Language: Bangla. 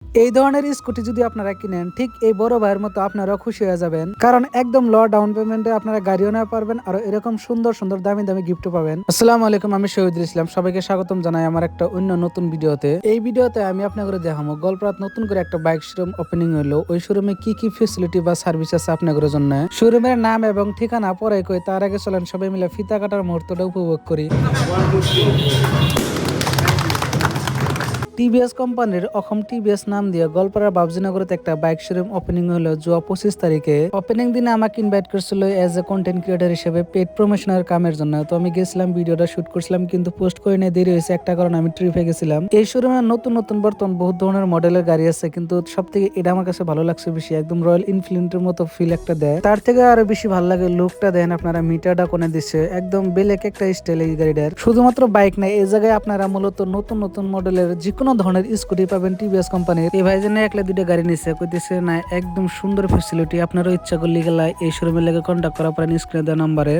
এই ধরনের স্কুটি যদি আপনারা কিনেন, ঠিক এই বড় ভাইয়ের মতো আপনারাও খুশি হয়ে যাবেন, কারণ একদম লো ডাউন পেমেন্টে আপনারা গাড়িও নেওয়া পারবেন আর এরকম সুন্দর সুন্দর দামি দামি গিফটও পাবেন। আসসালামু আলাইকুম, আমি শহীদুল ইসলাম, সবাইকে স্বাগতম জানাই আমার একটা অন্য নতুন ভিডিওতে। এই ভিডিওতে আমি আপনাদের দেখাবো গল্পরাত নতুন করে একটা বাইক শোরুম ওপেনিং হলো। ওই শোরুমে কি কি ফেসিলিটি বা সার্ভিস আছে আপনাদের জন্য। শোরুমের নাম এবং ঠিকানা পরে কই, তার আগে চলেন সবাই মিলে ফিতা কাটার মুহূর্তটা উপভোগ করি। টিভিএস কোম্পানির অসম টিভিএস নাম দিয়ে গোলপাড়ার বাবজিনগরতে একটা বাইক শোরুম ওপেনিং হলো জুয়া 25 তারিখে। ওপেনিং দিনে আমাকে ইনভাইট করছিল এজ এ কন্টেন্ট ক্রিয়েটর হিসেবে পেড প্রমোশনের কামের জন্য। তো আমি গেছিলাম, ভিডিওটা শুট করছিলাম, কিন্তু পোস্ট করে নিয়ে দেরি হয়েছে একটা কারণ, আমি ট্রিপে গেছিলাম। এই শোরুমে নতুন নতুন বর্তমান বহুত ধরনের মডেলের গাড়ি আছে, কিন্তু সব থেকে এটা আমার কাছে ভালো লাগছে বেশি, একদম রয়্যাল এনফিল্ডের মতো ফিল একটা দেয়। তার থেকে আরো বেশি ভালো লাগে লুকটা দেন আপনারা, মিটারটা কোনে দিচ্ছে একদম বেলেক একটা স্টাইল এই গাড়িটার। শুধুমাত্র বাইক নাই, এই জায়গায় আপনারা মূলত নতুন নতুন মডেলের যে কোনো ধরনের স্কুটি পাবেন টিভিএস কোম্পানির। এই ভাই যেন একলা দুইটা গাড়ি নিচ্ছে, কইতেছে না একদম সুন্দর ফেসিলিটি, আপনারও ইচ্ছা করলে গেলা এই শোরুমের লেগে কন্ট্যাক্ট করা পারেন স্ক্রিনে দেওয়া নাম্বারে।